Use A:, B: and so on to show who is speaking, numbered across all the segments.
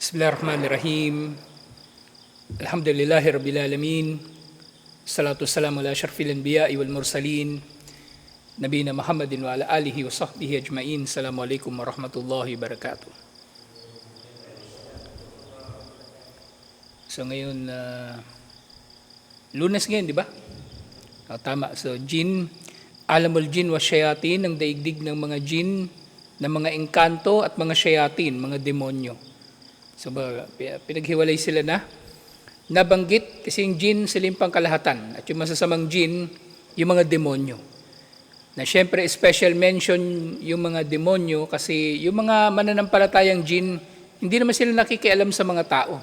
A: Bismillahirrahmanirrahim. Alhamdulillahi Rabbil Alamin. Salatu wassalamu ala asyrafil anbiya'i wal mursalin. Nabiyina Muhammadin wa ala alihi wa sahbihi ajma'in. Assalamualaikum warahmatullahi wabarakatuh. So ngayon, Lunes ngayon, di ba? Tama. So jin, alamul jin wa syayatin, ang daigdig ng mga jin, ng mga engkanto at mga syayatin, mga demonyo. So pinaghiwalay sila na nabanggit kasi yung jin sila yung pangkalahatan at yung masasamang jin yung mga demonyo. Na syempre special mention yung mga demonyo kasi yung mga mananampalatayang jin hindi naman sila nakikialam sa mga tao.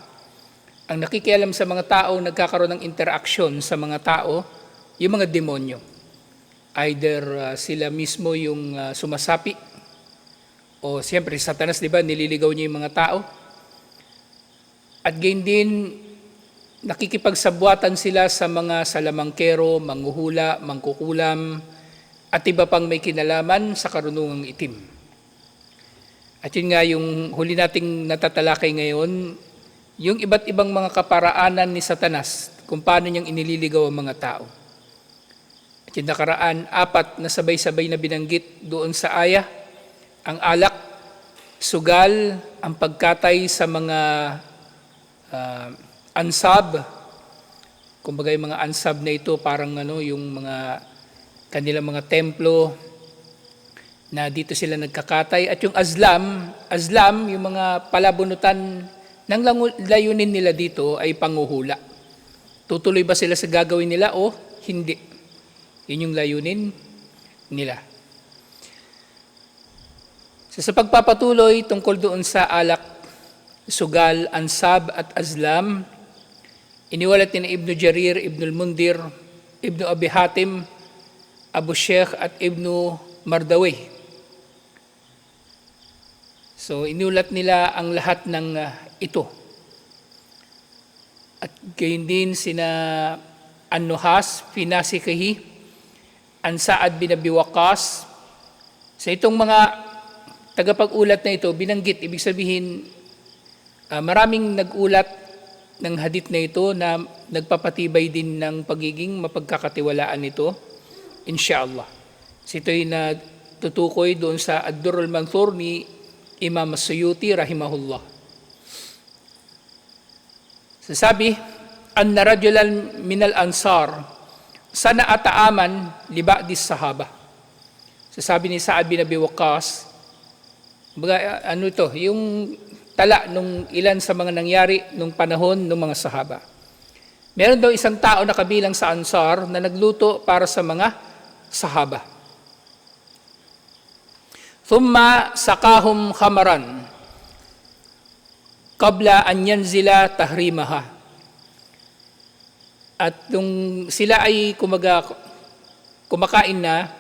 A: Ang nakikialam sa mga tao, nagkakaroon ng interaction sa mga tao, yung mga demonyo. Either sila mismo yung sumasapi o siyempre Satanas, di ba, nililigaw niya yung mga tao. At gayon din, nakikipagsabuatan sila sa mga salamangkero, manghuhula, mangkukulam, at iba pang may kinalaman sa karunungang itim. At yun nga yung huli nating natatalakay ngayon, yung iba't ibang mga kaparaanan ni Satanas kung paano niyang inililigaw ang mga tao. At yung nakaraan, 4 na sabay-sabay na binanggit doon sa aya, ang alak, sugal, ang pagkatay sa mga ansab, kumbaga yung mga ansab na ito parang yung mga kanilang mga templo na dito sila nagkakatay, at yung azlam yung mga palabunutan ng layunin nila dito ay panguhula. Tutuloy ba sila sa gagawin nila o hindi? Yun yung layunin nila. So, sa pagpapatuloy tungkol doon sa alak, sugal, ansab at azlam, iniwalat ni Ibn Jarir, Ibn al-Mundir, Ibn Abi Hatim, Abu Sheikh at Ibn Mardawi. So inulat nila ang lahat ng ito. At gayon din sina An-Nuhas, Finasikahi, An-Sa'ad bin Abi Waqqas. Sa itong mga tagapag-ulat na ito, binanggit, ibig sabihin, maraming nag-ulat ng hadith na ito na nagpapatibay din ng pagiging mapagkakatiwalaan nito, insyaallah. So ito'y natutukoy doon sa Ad-Durrul Manthur ni Imam As-Suyuti rahimahullah. Sasabi, anna rajulan minal ansar sana ataaman li ba'di sahaba. Sasabi ni Sa'ad bin Abi Waqqas, yung tala nung ilan sa mga nangyari nung panahon ng mga sahaba. Meron daw isang tao na kabilang sa Ansar na nagluto para sa mga sahaba. Thumma sakahum khamaran qabla an yanzila tahrimaha. At nung sila ay kumakain na,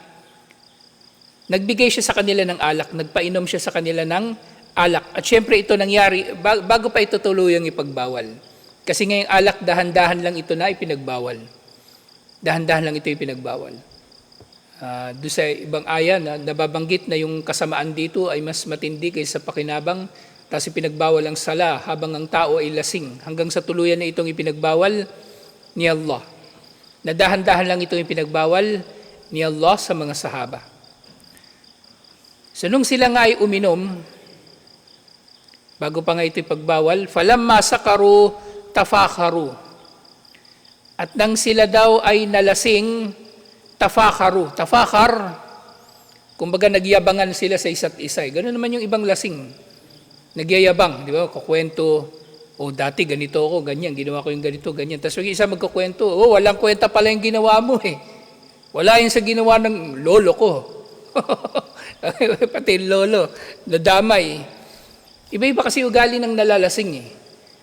A: nagbigay siya sa kanila ng alak, nagpainom siya sa kanila ng alak. At syempre ito nangyari bago pa ito tuluyang ipagbawal. Kasi ngayong alak, dahan-dahan lang ito na ipinagbawal. Dahan-dahan lang ito ipinagbawal. Doon sa ibang aya na nababanggit na yung kasamaan dito ay mas matindi kaysa pakinabang, tapos ipinagbawal ang sala habang ang tao ay lasing. Hanggang sa tuluyan na itong ipinagbawal ni Allah. Na dahan-dahan lang itong ipinagbawal ni Allah sa mga sahaba. So nung sila nga ay uminom, bago pa nga ito ipagbawal, falamma sakaru tafakharu. At nang sila daw ay nalasing, tafakharu. Tafakhar, kumbaga nagyabangan sila sa isa't isa. Ganoon naman yung ibang lasing. Nagyayabang, di ba? Kukwento, dati ganito ako, ganyan, ginawa ko yung ganito, ganyan. Tapos yung isa magkukwento, walang kwenta pala yung ginawa mo eh. Wala yung sa ginawa ng lolo ko. Pati lolo, nadamay. Iba-iba kasi ugali ng nalalasing eh.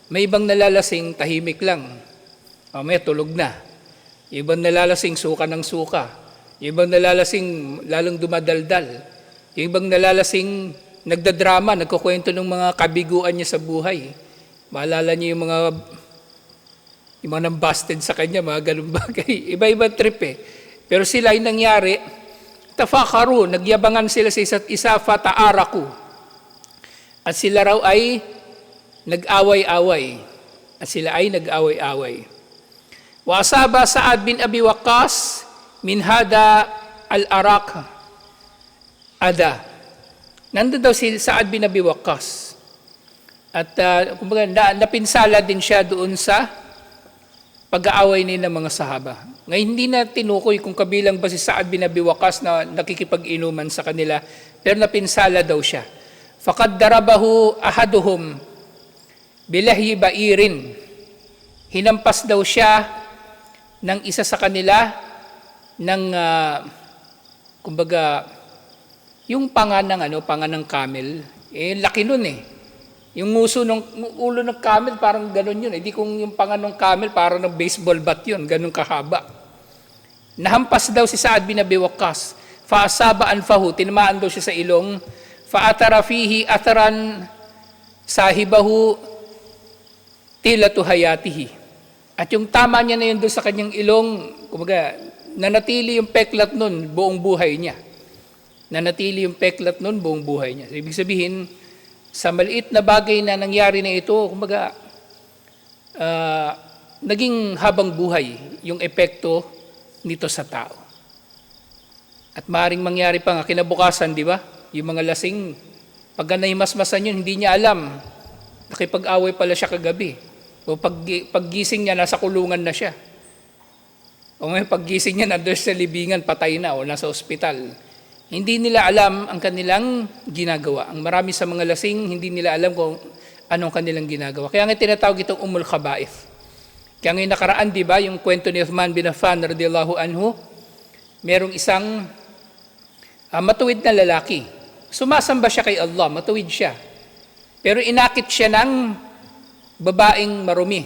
A: May ibang nalalasing, tahimik lang. May tulog na. Yung ibang nalalasing, suka ng suka. Yung ibang nalalasing, lalong dumadaldal. Yung ibang nalalasing, nagdadrama, nagkukwento ng mga kabiguan niya sa buhay. Maalala niyo yung mga nambasted sa kanya, mga ganun bagay. Iba-iba trip eh. Pero sila ay nangyari, tafakharu, nagyabangan sila sa isa't isa, fata'araku. At sila raw ay nag-away-away. At sila ay nag-away-away. Wa asaba Sa'ad bin Abi Waqqas min hada al-Araq ada. Nandun daw si Sa'ad bin Abi Waqqas. At kumbaga, napinsala din siya doon sa pag-aaway nila ng mga sahaba. Ngayon, hindi na tinukoy kung kabilang ba si Sa'ad bin Abi Waqqas na nakikipag-inuman sa kanila, pero napinsala daw siya. Faqad darabahu ahaduhum bilahyi bairin. Hinampas daw siya ng isa sa kanila ng kumbaga yung pangan ng camel, laki nun eh. Yung ulo ng camel parang ganun yun. Di kung yung pangan ng camel parang ng baseball bat yun, ganun kahaba. Nahampas daw si Sa'ad bin Abi Waqqas. Fa asaba anfahu, tinamaan daw siya sa ilong. Fa atara fihi ataran sahibahu tilatu hayatihi. At yung tama niya na yun doon sa kanyang ilong, kumbaga, nanatili yung peklat nun buong buhay niya. Nanatili yung peklat nun buong buhay niya. So, ibig sabihin, sa maliit na bagay na nangyari na ito, kumbaga, naging habang buhay yung epekto nito sa tao. At maaaring mangyari pa nga kinabukasan, di ba? Yung mga lasing, pag naimasmasan yun, hindi niya alam. Nakipag-away pala siya kagabi. O paggising niya, nasa kulungan na siya. O ngayon, paggising niya, nandun sa libingan, patay na o nasa ospital. Hindi nila alam ang kanilang ginagawa. Ang marami sa mga lasing, hindi nila alam kung anong kanilang ginagawa. Kaya nga tinatawag itong umul khaba'ith. Kaya ngayon nakaraan, di ba, yung kwento ni Uthman bin Affan radiyallahu anhu, merong isang matuwid na lalaki. Sumasamba siya kay Allah, matuwid siya. Pero inakit siya ng babaeng marumi.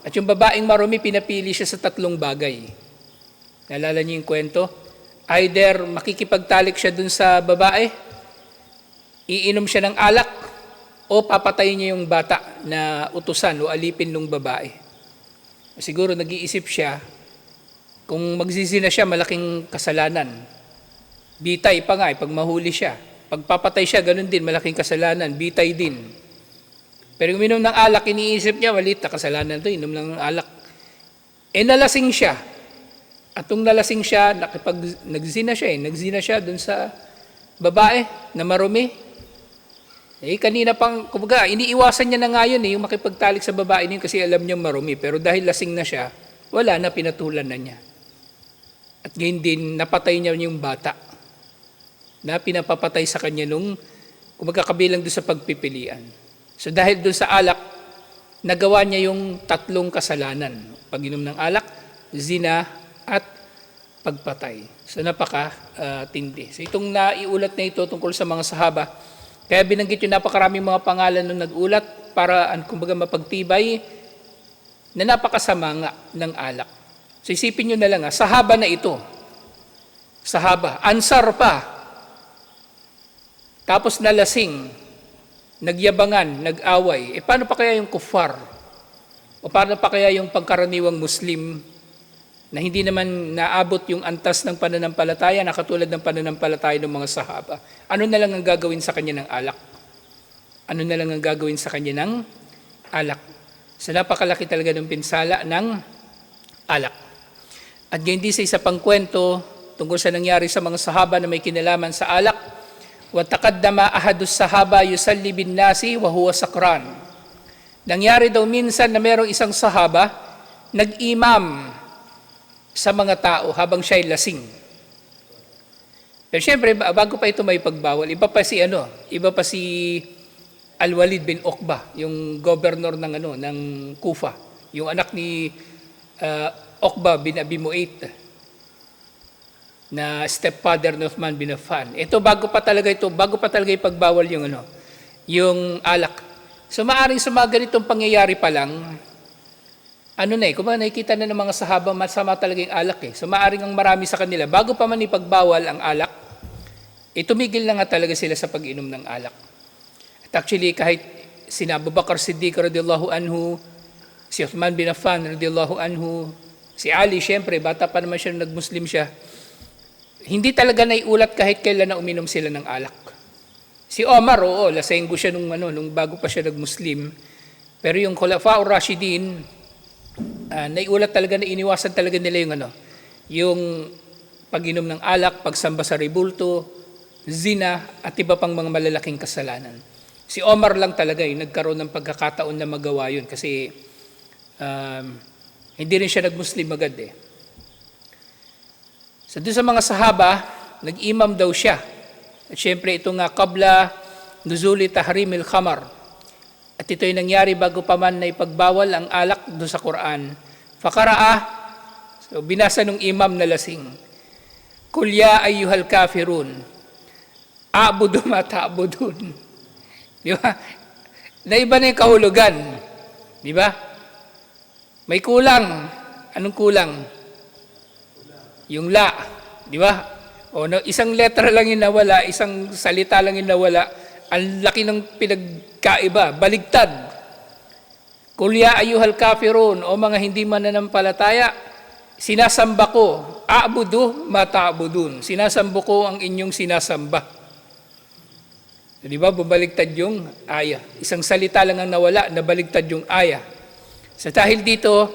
A: At yung babaeng marumi, pinapili siya sa 3 bagay. Naalala niyo yung kwento? Either makikipagtalik siya dun sa babae, iinom siya ng alak, o papatayin niya yung bata na utusan o alipin ng babae. Siguro nag-iisip siya, kung magsisina siya, malaking kasalanan. Bitay pa nga, pag mahuli siya. Pagpapatay siya, ganun din, malaking kasalanan, bitay din. Pero kung minom ng alak, iniisip niya, maliit na kasalanan ito, inom lang ng alak. Nalasing siya. At nung nalasing siya, nagzina siya dun sa babae na marumi. Kanina pang, kumbaga, iniiwasan niya na nga yun, yung makipagtalik sa babae niya kasi alam niya marumi. Pero dahil lasing na siya, wala na, pinatulan na niya. At ngayon din, napatay niya yung bata na pinapapatay sa kanya nung, kumbaga, kabilang doon sa pagpipilian. So dahil doon sa alak, nagawa niya yung 3 kasalanan. Pag-inom ng alak, zina, at pagpatay. So napaka-tindi. So itong naiulat na ito tungkol sa mga sahaba, kaya binanggit yung napakaraming mga pangalan nung nag-ulat para, kumbaga, mapagtibay na napakasama nga ng alak. So isipin nyo na lang, sahaba na ito. Sahaba. Ansar pa. Tapos nalasing, nagyabangan, nag-away. Paano pa kaya yung kuffar? O paano pa kaya yung pangkaraniwang Muslim na hindi naman naabot yung antas ng pananampalataya na katulad ng pananampalataya ng mga sahaba? Ano na lang ang gagawin sa kanya ng alak? Ano na lang ang gagawin sa kanya ng alak? So napakalaki talaga ng pinsala ng alak. At ganyan din sa isa pang kwento tungkol sa nangyari sa mga sahaba na may kinalaman sa alak, وَتَقَدَّمَ أَحَدُ السَّحَابَ يُصَلِّي بِالنَّاسِ وَهُوَ سَكْرَانٌ. Nangyari daw minsan na merong isang sahaba nag-imam sa mga tao habang siya'y lasing. Pero syempre, bago pa ito may pagbawal, iba pa si Al-Walid bin Uqba, yung governor ng Kufa, yung anak ni Uqba bin Abi Mu'ayt, na stepfather ni Uthman bin Affan. Bago pa talaga ipagbawal yung alak. So maaring sa mga ganitong pangyayari pa lang, kung nakikita na ng mga sahaba, masama talaga yung alak. So maaring ang marami sa kanila, bago pa man ipagbawal ang alak, tumigil na nga talaga sila sa pag-inom ng alak. At actually, kahit sina Abu Bakr Siddiq radiyallahu anhu, si Uthman bin Affan radiyallahu anhu, si Ali, syempre, bata pa naman siya, nag-Muslim siya, hindi talaga naiulat kahit kailan na uminom sila ng alak. Si Omar, lasenggo siya nung bago pa siya nag-Muslim. Pero yung Khulafa Rashidin, naiulat talaga na iniwasan talaga nila yung pag-inom ng alak, pagsamba sa rebulto, zina, at iba pang mga malalaking kasalanan. Si Omar lang talaga nagkaroon ng pagkakataon na magawa yun kasi hindi rin siya nag-Muslim agad eh. So doon sa mga sahaba, nag-imam daw siya. At syempre ito nga, qabla nuzuli tahrimil khamar. At ito'y nangyari bago pa man na ipagbawal ang alak doon sa Quran. Faqara'a, so binasa ng imam na lasing, Qul ya ayyuhal kafirun, a'budu ma ta'budun. Di ba? Naiba na yung kahulugan. Di ba? May kulang. Anong kulang? Yung la. Di ba? O, isang letra lang yung nawala, isang salita lang yung nawala, ang laki ng pinagkaiba, baligtad. Qul ya ayyuhal kafirun, o mga hindi mananampalataya, sinasamba ko, a'budu ma ta'budun. Sinasambo ko ang inyong sinasamba. Di ba? Bubaligtad yung aya. Isang salita lang ang nawala, nabaligtad yung aya. Sa dahil dito,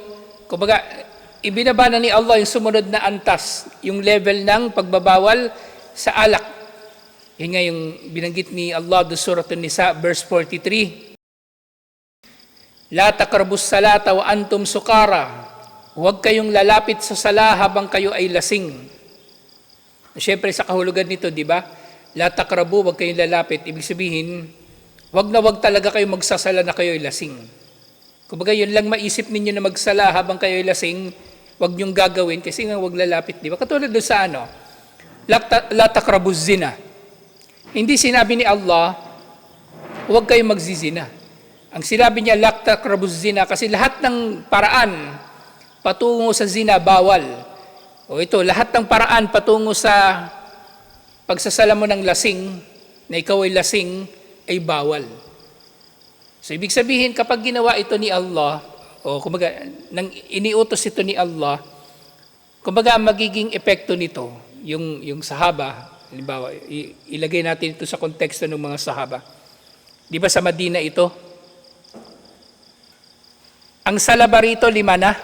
A: kumbaga, ibinaba na ni Allah yung sumunod na antas, yung level ng pagbabawal sa alak. Yun nga yung binanggit ni Allah do Surah An-Nisa, verse 43. La taqrabus salata wa antum sukara. Huwag kayong lalapit sa sala habang kayo ay lasing. Siyempre sa kahulugan nito, di ba? La taqrabu, huwag kayong lalapit. Ibig sabihin, huwag talaga kayo magsasala na kayo ay lasing. Kumbaga yun lang maisip ninyo na magsala habang kayo ay lasing, huwag niyong gagawin kasi nga huwag lalapit. Di ba? Katulad doon sa la taqrabu zina. Hindi sinabi ni Allah, huwag kayong magzizina. Ang sinabi niya, la taqrabu zina, kasi lahat ng paraan patungo sa zina, bawal. O ito, lahat ng paraan patungo sa pagsasala mo ng lasing, na ikaw ay lasing, ay bawal. So, ibig sabihin, kapag ginawa ito ni Allah, o kumbaga, nang iniutos ito ni Allah, kumbaga, magiging epekto nito, yung sahaba, halimbawa, ilagay natin ito sa konteksto ng mga sahaba. Di ba sa Madina ito? Ang sala ba rito, 5 na?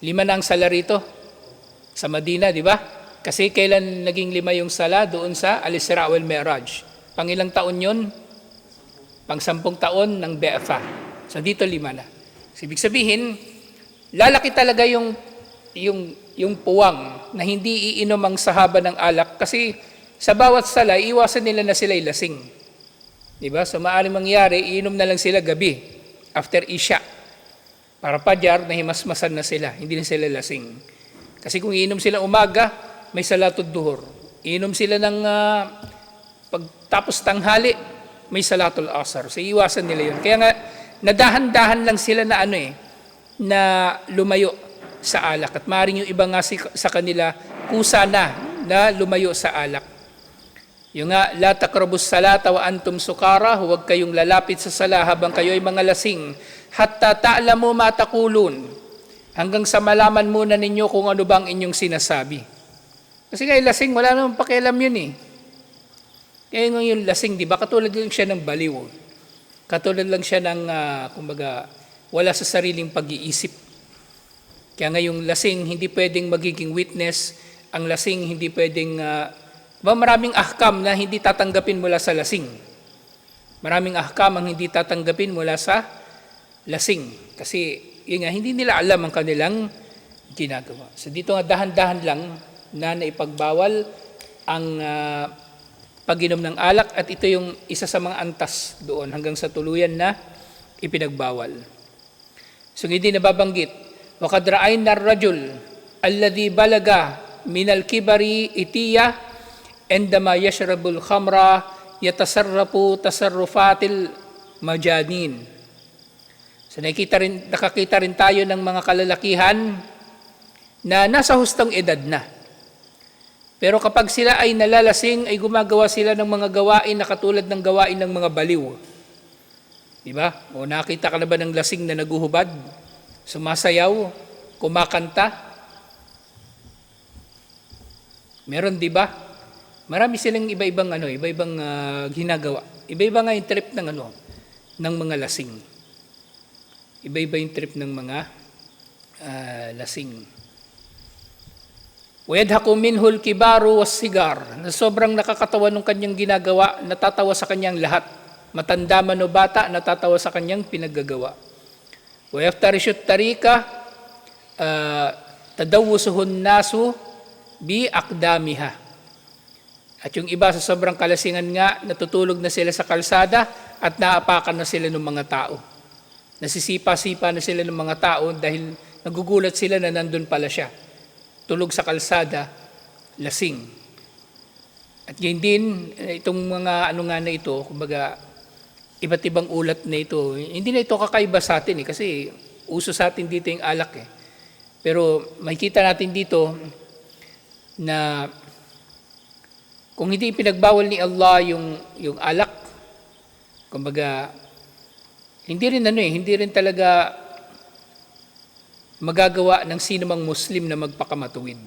A: 5 na ang sala rito? Sa Madina, di ba? Kasi kailan naging 5 yung sala doon sa Al-Isra wal Mi'raj? Pangilang taon yun? Pang 10 taon ng Be'fa. So dito 5 na. So, ibig sabihin, lalaki talaga yung puwang na hindi iinom ang sahaba ng alak kasi sa bawat sala, iwasan nila na sila'y lasing. Diba? So maaaring mangyari, iinom na lang sila gabi after Isha. Para pajar, nahimasmasan na sila, hindi na sila lasing. Kasi kung iinom sila umaga, may salatul duhur. Iinom sila ng pagtapos tanghali, may salatul asar. So iwasan nila yun. Kaya nga, nadahan-dahan lang sila na na lumayo sa alak. At maaaring yung iba nga sa kanila, kusa na lumayo sa alak. Yung nga, la taqrabus salata wa antum sukara, huwag kayong lalapit sa sala habang kayo ay mga lasing. Hatta ta'lamu ma taqulun, hanggang sa malaman muna ninyo kung ano bang inyong sinasabi. Kasi nga lasing, wala namang pakialam yun eh. Kaya nga yung lasing, di ba? Katulad lang siya ng baliw. Katulad lang siya ng, kumbaga, wala sa sariling pag-iisip. Kaya nga yung lasing, hindi pwedeng magiging witness. Ang lasing, hindi pwedeng, maraming ahkam na hindi tatanggapin mula sa lasing. Maraming ahkam ang hindi tatanggapin mula sa lasing. Kasi, yun nga, hindi nila alam ang kanilang ginagawa. So dito nga, dahan-dahan lang na naipagbawal ang pag-inom ng alak at ito yung isa sa mga antas doon hanggang sa tuluyan na ipinagbawal. So hindi nababanggit, وَقَدْ رَأَيْنَا الرَّجُلَ الَّذِي بَلَغَ مِنَ الْكِبَرِ إِتِيَّةً عندما يشرب الخمر يتصرف تصرفات المجانين. So nakakita rin tayo ng mga kalalakihan na nasa hustong edad na. Pero kapag sila ay nalalasing, ay gumagawa sila ng mga gawain na katulad ng gawain ng mga baliw. Diba? O nakita ka na ba ng lasing na naguhubad? Sumasayaw? Kumakanta? Meron, diba? Marami silang iba-ibang ginagawa. Iba-iba nga yung trip ng ng mga lasing. Iba-iba yung trip ng mga lasing. وَيَدْهَقُ مِنْهُ الْكِبَارُ وَالصِّغَارُ, na sobrang nakakatawa ng kanyang ginagawa, natatawa sa kanyang lahat. Matanda man o bata, natatawa sa kanyang pinaggagawa. وَيَفْتَرِشُ الطَّرِيقَ تَدَوُّسُهُ النَّاسُ بِأَقْدَامِهَا. At yung iba sa sobrang kalasingan nga, natutulog na sila sa kalsada at naapakan na sila ng mga tao. Nasisipa-sipa na sila ng mga tao dahil nagugulat sila na nandun pala siya. Tulog sa kalsada, lasing. At yun din, itong mga ano nga na ito, kumbaga, iba't ibang ulat na ito, hindi na ito kakaiba sa atin kasi uso sa atin dito yung alak Pero makikita natin dito na kung hindi pinagbawal ni Allah yung alak, kumbaga, hindi rin talaga magagawa ng sino mang Muslim na magpakamatuwid.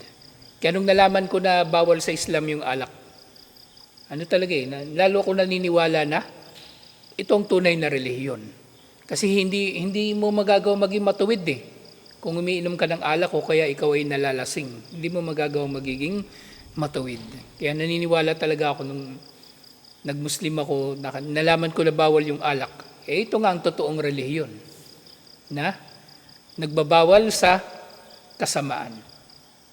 A: Kaya nung nalaman ko na bawal sa Islam yung alak, lalo ako naniniwala na ito ang tunay na relihiyon. Kasi hindi mo magagawa maging matuwid kung umiinom ka ng alak o kaya ikaw ay nalalasing. Hindi mo magagawa magiging matuwid. Kaya naniniwala talaga ako nung nag-Muslim ako, nalaman ko na bawal yung alak. Ito nga ang totoong relihiyon na nagbabawal sa kasamaan.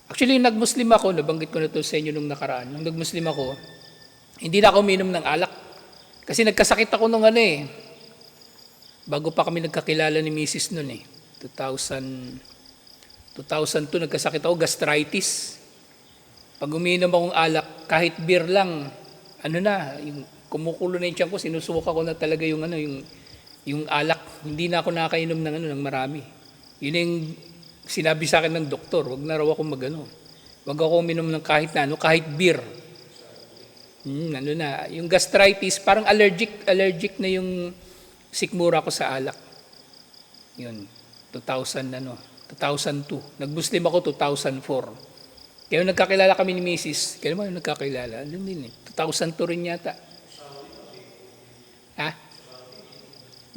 A: Actually, nag-Muslim ako, nabanggit ko na ito sa inyo nung nakaraan. Nung nag-Muslim ako, hindi na ako uminom ng alak. Kasi nagkasakit ako nung bago pa kami nagkakilala ni Mrs. noon 2002 nagkasakit ako, gastritis. Pag uminom akong alak, kahit beer lang, yung kumukulo na yung tiyan ko, sinusuka ko na talaga yung alak. Hindi na ako nakakainom ng marami. Yun yung sinabi sa akin ng doktor, wag na raw ako wag ako uminom ng kahit beer. Yung gastritis, parang allergic na yung sikmura ko sa alak. Yun, 2002. Nag-Muslim ako 2004. Kaya nagkakilala kami ni Mrs. Kaya naman nagkakilala, 2002 rin yata.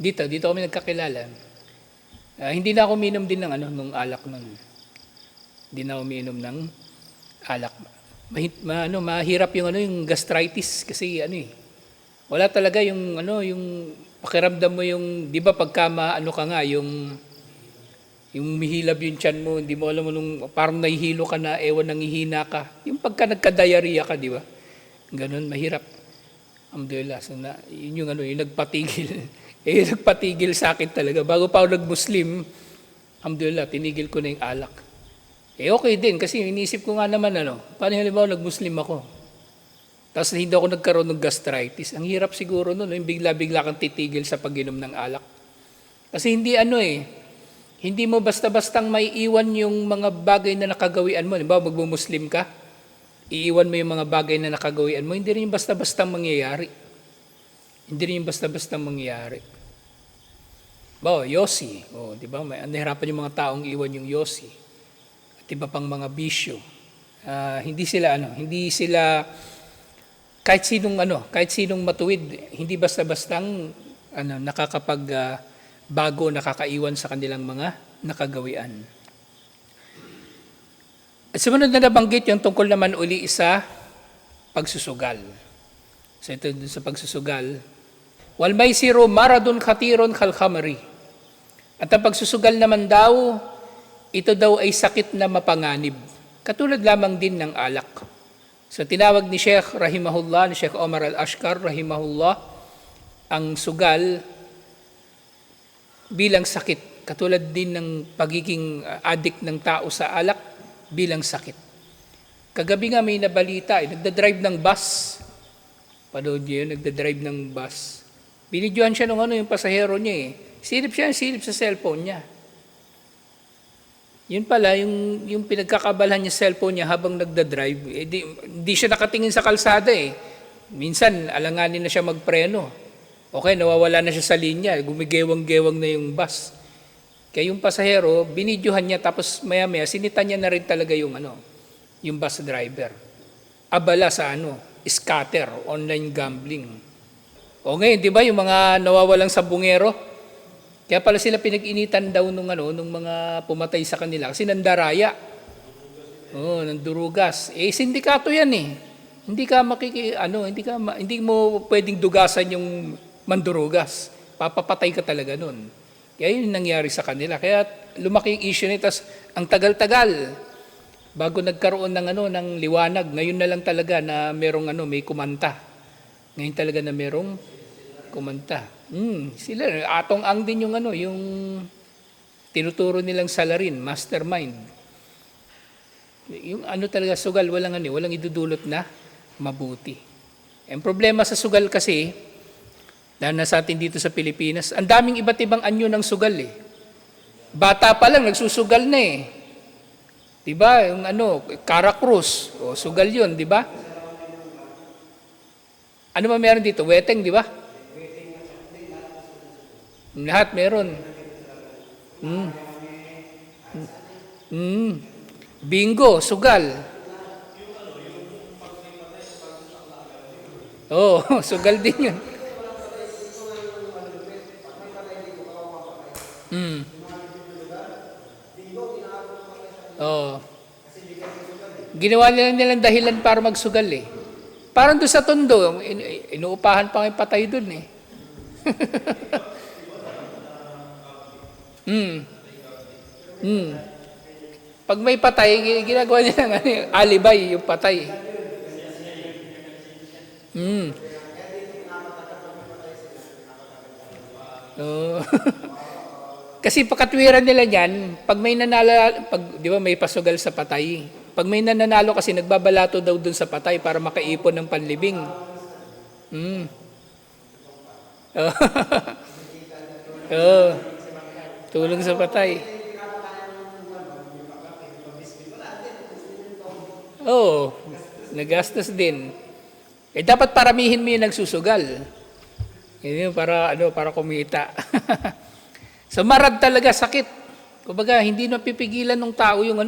A: Dito kami nagkakilala. Hindi na ako uminom din nung alak nun. Hindi na ako uminom ng alak. Mahirap yung gastritis kasi wala talaga yung pakiramdam mo yung, di ba pagka yung mihilab yung tiyan mo, hindi mo alam parang nahihilo ka na, ewan nangihina ka. Yung pagka nagka-diarrhea ka, di ba? Ganun, mahirap. Alhamdulillah. So yun yung nagpatigil. Nagpatigil sa akin talaga. Bago pa ako nag-Muslim, alhamdulillah, tinigil ko na yung alak. Okay din, kasi iniisip ko nga naman, paano halimbawa nag-Muslim ako? Tapos hindi ako nagkaroon ng gastritis. Ang hirap siguro nun, yung bigla-bigla kang titigil sa pag-inom ng alak. Kasi hindi mo basta-bastang may iwan yung mga bagay na nakagawian mo. Halimbawa, mag-Muslim ka, iiwan mo yung mga bagay na nakagawian mo, hindi rin yung basta-bastang mangyayari. Hindi rin yung basta-bastang mangyayari. Yosi. Di ba? Nahirapan yung mga taong iwan yung yosi. At iba pang mga bisyo. Hindi sila, kahit sinong matuwid, hindi basta-bastang bago, nakakaiwan sa kanilang mga nakagawian. At sumunod na nabanggit yung tungkol naman uli sa pagsusugal. So ito sa pagsusugal. Wal maisiru maradun khatirun kal khamri. At ang pagsusugal naman daw, ito daw ay sakit na mapanganib. Katulad lamang din ng alak. So tinawag ni Sheikh rahimahullah, ni Sheikh Omar Al-Ashkar rahimahullah, ang sugal bilang sakit. Katulad din ng pagiging addict ng tao sa alak bilang sakit. Kagabi nga may nabalita, nagdadrive ng bus. Panood niyo yun, nagdadrive ng bus. Binidyohan siya yung pasahero niya Silip sa cellphone niya. Yun pala, yung pinagkakabalhan niya cellphone niya habang nagdadrive, di siya nakatingin sa kalsada Minsan, alanganin na siya magpreno. Okay, nawawala na siya sa linya, gumigewang-gewang na yung bus. Kaya yung pasahero, binidyohan niya, tapos maya-maya, sinita niya na rin talaga yung bus driver. Abala sa scatter, online gambling. O ngayon, di ba, yung mga nawawalang sabungero, kaya pala sila pinag-initan daw nung mga pumatay sa kanila kasi nandaraya. Oh, nandurugas. Sindikato 'yan eh. Hindi mo pwedeng dugasan yung mandurugas. Papapatay ka talaga nun. Kaya yun yung nangyari sa kanila. Kaya lumaki yung issue nito. Ang tagal-tagal bago nagkaroon ng liwanag. Ngayon na lang talaga na may kumanta. Ngayon talaga na merong kumanta. Sila Atong Ang din yung tinuturo nilang salarin, mastermind. Yung talaga sugal, walang idudulot na mabuti. Ang problema sa sugal kasi, lalo na sa atin dito sa Pilipinas, ang daming iba't ibang anyo ng sugal eh. Bata pa lang, nagsusugal na eh. Diba? Yung Caracruz, sugal yun, diba? Ano ba meron dito? Weteng, diba? Lahat meron. Bingo, sugal. Sugal din yun. Ginawa nilang dahilan para magsugal eh. Parang doon sa Tondo, inuupahan pa ng patay doon eh. Pag may patay, ginagawa nila alibay yung patay. Kasi pakatwiran nila niyan, pag may di ba may pasugal sa patay, pag may nananalo kasi nagbabalato daw dun sa patay para makaipon ng panlibing. Tulong sa patay. Nagastos din. Dapat paramihin mo yung nagsusugal. Yun para kumita. So marad talaga, sakit. Kumbaga, hindi na pipigilan ng tao yung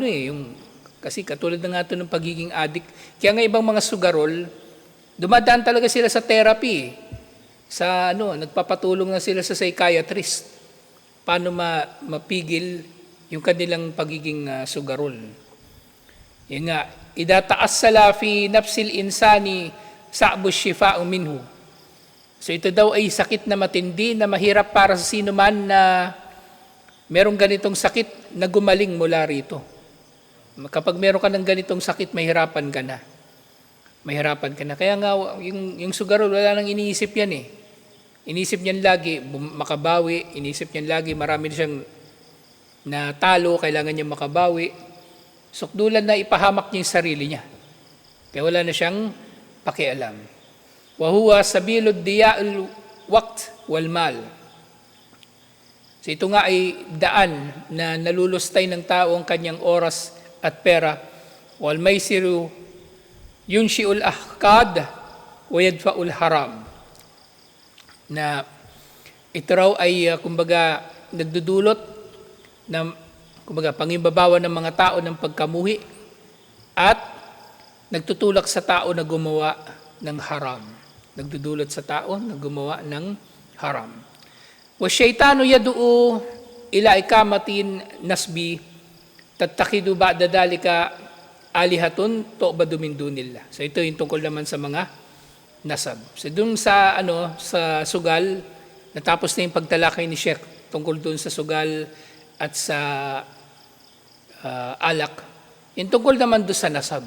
A: kasi katulad na nga ito ng pagiging addict. Kaya nga ibang mga sugarol, dumadaan talaga sila sa therapy. Nagpapatulong na sila sa psychiatrist. Paano mapigil yung kanilang pagiging sugarol. Yan nga, idataas sala fi nafsil insani sa'bu shifa'u minhu. So ito daw ay sakit na matindi na mahirap para sa sino man na merong ganitong sakit na gumaling mula rito. Kapag meron ka ng ganitong sakit, mahirapan ka na. Kaya nga, yung sugarol, wala nang iniisip yan eh. Iniisip niyan lagi, makabawi. Iniisip niyan lagi, marami na siyang natalo, kailangan niya makabawi. Sukdulan na ipahamak niya yung sarili niya. Kaya wala na siyang pakialam. Wahuwa sabilud diya'ul waqt wal mal. So ito nga ay daan na nalulustay ng tao ang kanyang oras at pera. Wal maysiru yunshi'ul ahqad wa yadfa'ul haram. Na ito raw ay kumbaga nagdudulot na pangimbabawa ng mga tao ng pagkamuhi at nagtutulak sa tao na gumawa ng haram. Nagdudulot sa tao na gumawa ng haram. Wa syaitanu yad'u ila ikamatin nasbi tattakidu ba'da dalika alihatun tu'badu min dunillah. So ito yung tungkol naman sa mga nasab. So dun sa sa sugal, natapos na yung pagtalakay ni Sheikh tungkol dun sa sugal at sa alak. Yung tungkol naman dun sa nasab.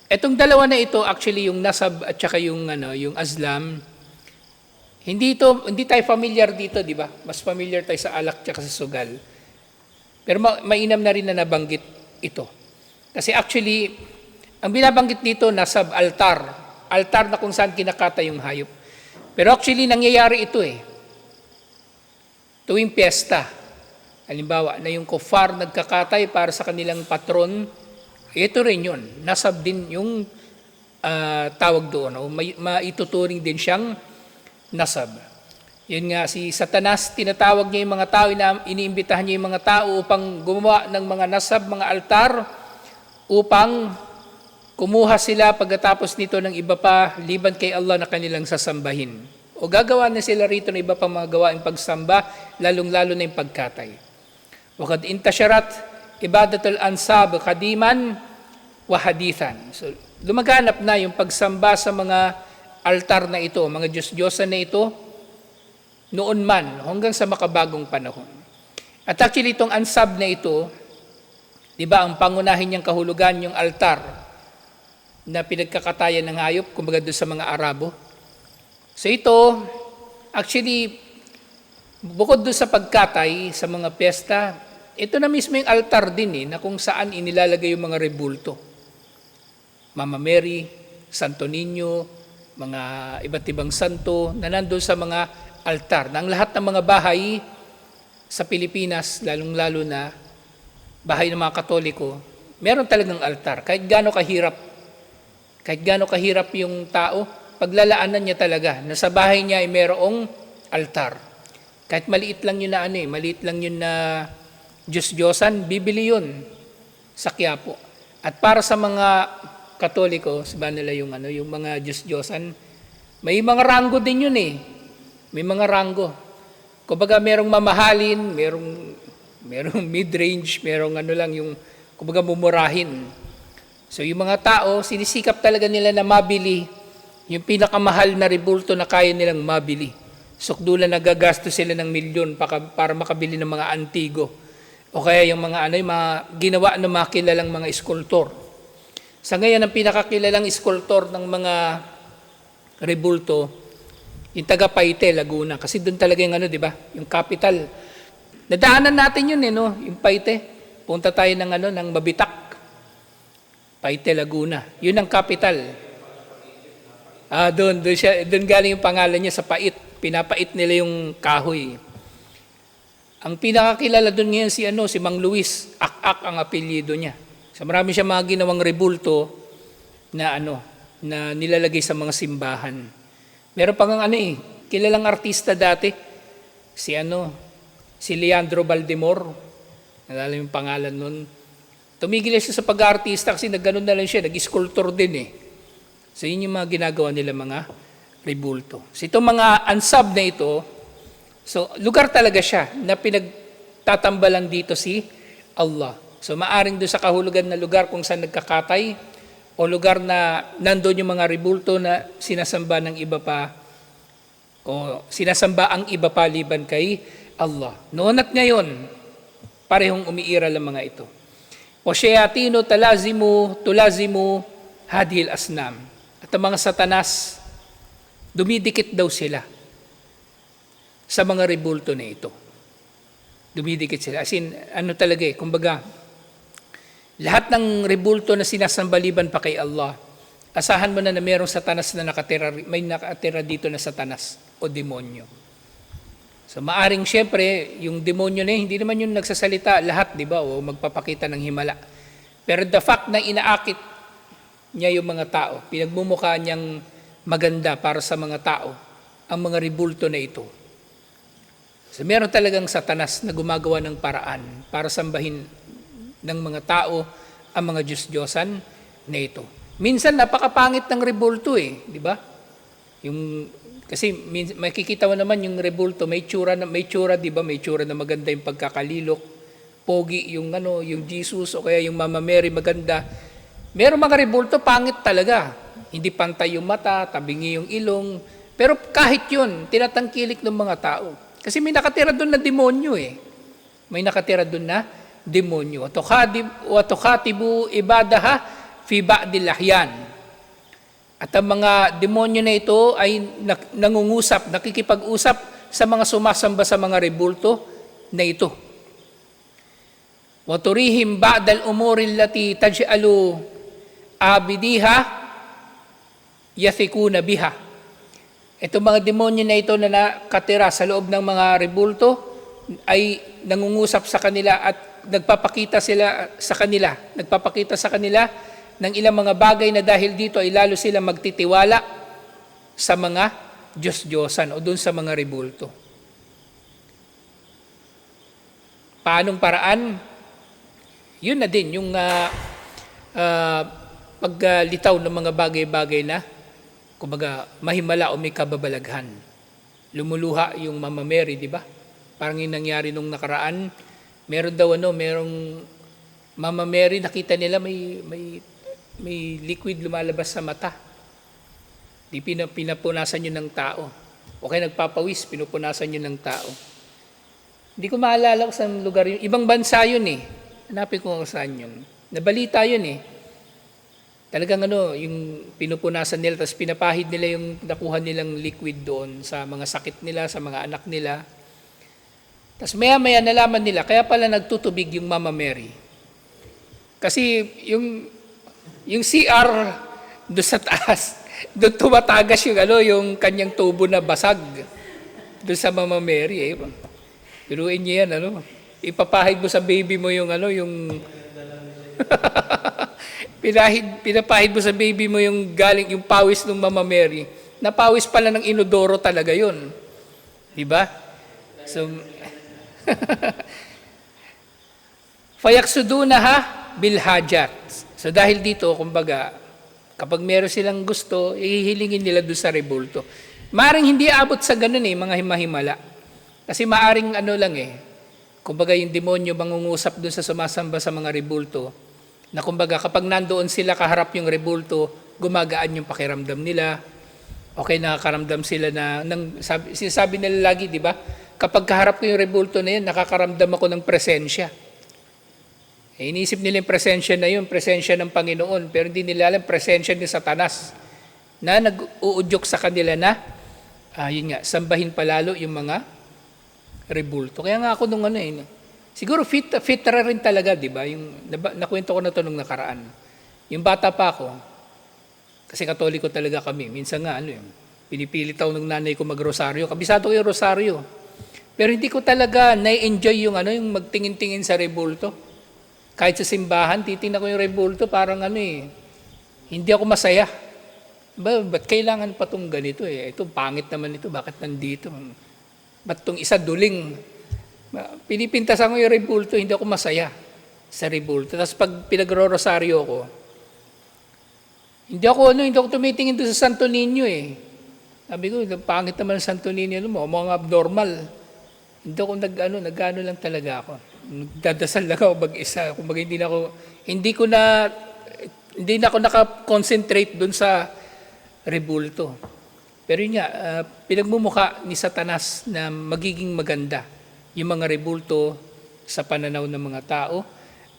A: Etong dalawa na ito, actually yung nasab at saka yung azlam, hindi tayo familiar dito, di ba? Mas familiar tayo sa alak at sa sugal. Pero mainam na rin na nabanggit ito. Kasi actually, ang binabanggit dito, nasab, altar. Altar na kung saan kinakata yung hayop. Pero actually, nangyayari ito eh. Tuwing piyesta. Halimbawa, na yung kuffar nagkakatay para sa kanilang patron, ito rin yun. Nasab din yung tawag doon. O maituturing din siyang nasab. Yun nga, si Satanas, tinatawag niya yung mga tao, iniimbitahan niya yung mga tao upang gumawa ng mga nasab, mga altar, upang kumuha sila pagkatapos nito ng iba pa, liban kay Allah na kanilang sasambahin. O gagawa na sila rito ng iba pang mga gawaing pagsamba, lalong-lalo na yung pagkatay. Wakad intasyarat ibadatul ansab kadiman wa hadithan. So, lumaganap na yung pagsamba sa mga altar na ito, mga Diyos-Diyosan na ito, noon man, hanggang sa makabagong panahon. At actually, itong ansab na ito, di ba, ang pangunahin niyang kahulugan, yung altar na pinagkakatayan ng hayop, kumbaga doon sa mga Arabo. So ito, actually, bukod doon sa pagkatay, sa mga piyesta, ito na mismo yung altar din na kung saan inilalagay yung mga rebulto. Mama Mary, Santo Niño, mga iba't ibang santo na nandun sa mga altar. Na ang lahat ng mga bahay sa Pilipinas, lalong-lalo na bahay ng mga Katoliko, meron talagang altar. Kahit gaano kahirap yung tao, paglalaanan niya talaga na sa bahay niya ay merong altar. Kahit maliit lang yun na maliit lang yun na Diyos-Diyosan, bibili yun sa Quiapo. At para sa mga Katoliko, sabi nila yung mga Diyos-Diyosan, may mga ranggo din yun May mga ranggo. Kumbaga merong mamahalin, merong mid-range, merong yung kumbaga mumurahin. So yung mga tao, sinisikap talaga nila na mabili yung pinakamahal na rebulto na kaya nilang mabili. Sukdulan nagagastos sila ng milyon para makabili ng mga antigo. O kaya yung mga yung mga ginawa ng mga kilalang mga eskultor. Sa ngayon, ang pinakakilalang eskultor ng mga rebulto, yung taga Paite, Laguna. Kasi doon talaga yung di ba? Yung capital. Nadaanan natin yun yung Paite. Punta tayo ng Mabitak. Paite, Laguna. Yun ang capital. Doon galing yung pangalan niya sa Pait. Pinapait nila yung kahoy. Ang pinakakilala doon ngayon si Mang Luis. Ak-ak ang apelyido niya. So marami siya mga ginawang rebulto na na nilalagay sa mga simbahan. Meron pa ng kilalang artista dati. Si Leandro Valdemor. Nalala yung pangalan nun. Tumigil siya sa pag-artista kasi nagganon na lang siya, nag-sculptor din So yun yung mga ginagawa nila mga rebulto. So itong mga ansab na ito, so lugar talaga siya na pinagtatambalan dito si Allah. So maaring doon sa kahulugan na lugar kung saan nagkakatay o lugar na nandoon yung mga rebulto na sinasamba ng iba pa o sinasamba ang iba pa liban kay Allah. Noon at ngayon, parehong umiiral ang mga ito. O syayatino tulazimu hadhil asnam. At ang mga satanas, dumidikit daw sila sa mga rebulto na ito. Dumidikit sila. As in, talaga kumbaga, lahat ng rebulto na sinasambaliban pa kay Allah, asahan mo na merong satanas na may nakatira dito na satanas o demonyo. So maaring syempre, yung demonyo na hindi naman yung nagsasalita lahat, di ba? O magpapakita ng himala. Pero the fact na inaakit niya yung mga tao, pinagmumukha niyang maganda para sa mga tao, ang mga rebulto na ito. So meron talagang satanas na gumagawa ng paraan para sambahin ng mga tao ang mga Diyos-Diyosan na ito. Minsan napakapangit ng rebulto di ba? Kasi makikita mo naman yung rebulto, may tsura di ba? May tsura na maganda yung pagkakalilok, pogi yung yung Jesus o kaya yung Mama Mary maganda. Meron mga rebulto pangit talaga. Hindi pantay yung mata, tabingi yung ilong. Pero kahit yun, tinatangkilik ng mga tao. Kasi may nakatira doon na demonyo May nakatira doon na demonyo. Watukatibu ibadaha fi ba'dil ahyan. At ang mga demonyo na ito ay nakikipag-usap sa mga sumasamba sa mga rebulto na ito. Waturihim ba'dal umuri allati taj'alu abidiha yathikuna biha. Itong mga demonyo na ito na nakatira sa loob ng mga rebulto ay nangungusap sa kanila at nagpapakita sa kanila ng ilang mga bagay na dahil dito ay lalo sila magtitiwala sa mga Diyos-Diyosan o dun sa mga rebulto. Paanong paraan? Yun na din, yung paglitaw ng mga bagay-bagay na kumbaga mahimala o may kababalaghan. lumuluha yung Mama Mary, di ba? Parang yung nangyari nung nakaraan, meron daw merong Mama Mary, nakita nila may liquid lumalabas sa mata. Di pinapunasan yun ng tao. O kaya nagpapawis, pinupunasan yun ng tao. Hindi ko maalala kung saan lugar yun. Ibang bansa yun eh. Hanapin ko kung saan yun. Nabalita yun eh. Talagang yung pinupunasan nila, tapos pinapahid nila yung nakuha nilang liquid doon sa mga sakit nila, sa mga anak nila. Tapos maya-maya nalaman nila, kaya pala nagtutubig yung Mama Mary. Kasi yung CR doon sa taas, doon tumatagas yung kanyang tubo na basag doon sa Mama Mary. Piruin niya yan, ipapahid mo sa baby mo yung pinapahid mo sa baby mo yung galing, yung pawis ng Mama Mary. Napawis pala ng inodoro talaga yun. Diba? So, fayaksudunaha bilhajat. So dahil dito, kumbaga, kapag meron silang gusto, ihihilingin nila doon sa rebulto. Maaring hindi abot sa ganun mga himahimala. Kasi maaring kumbaga yung demonyo mangungusap doon sa sumasamba sa mga rebulto, na kumbaga kapag nandoon sila kaharap yung rebulto, gumagaan yung pakiramdam nila. Okay, nakakaramdam sila sinasabi nila lagi, di ba? Kapag kaharap ko yung rebulto na yun, nakakaramdam ako ng presensya. Iniisip nila yung presensya na yun, presensya ng Panginoon, pero hindi nila alam presensya ni Satanas na nag-uudyok sa kanila na, yun nga, sambahin palalo yung mga rebulto. Kaya nga ako siguro fitra rin talaga, di ba? Nakwento ko na ito nung nakaraan. Yung bata pa ako, kasi Katoliko talaga kami, minsan nga, pinipilit ako ng nanay ko mag-rosaryo. Kabisado ko yung rosaryo. Pero hindi ko talaga na-enjoy yung magtingin-tingin sa rebulto. Kahit sa simbahan, titingnan ko yung rebulto, parang hindi ako masaya. Ba't kailangan pa itong ganito Ito, pangit naman ito, bakit nandito? Ba't itong isa duling? Pinipintasan ko yung rebulto, hindi ako masaya sa rebulto. Tapos pag pinagro-rosaryo ko, hindi ako tumitingin doon sa Santo Niño Sabi ko, pangit naman ang Santo Niño mo, mga abnormal. Hindi ako nag-ano lang talaga ako. Nagdadasal lang ako mag-isa. Kumbaga hindi na ako naka-concentrate doon sa rebulto. Pero yun nga, pinagmumukha ni Satanas na magiging maganda yung mga rebulto sa pananaw ng mga tao.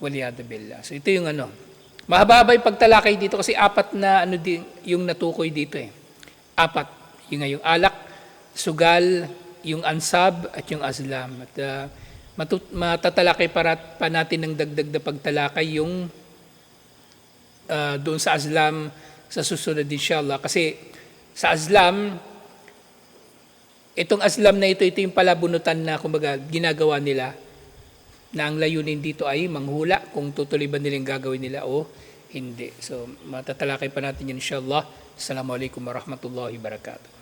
A: Waliyadu billah. So ito yung mahaba-haba yung pagtalakay dito kasi apat na din yung natukoy dito 4. Yung alak, sugal, yung ansab at yung azlam. At matatalakay pa natin ng dagdag na pagtalakay yung doon sa azlam sa susunod inshallah. Kasi sa azlam, itong azlam na ito yung palabunutan na kumbaga ginagawa nila na ang layunin dito ay manghula kung tutuloy ba nilang gagawin nila o hindi. So matatalakay pa natin yun inshallah. Assalamualaikum warahmatullahi wabarakatuh.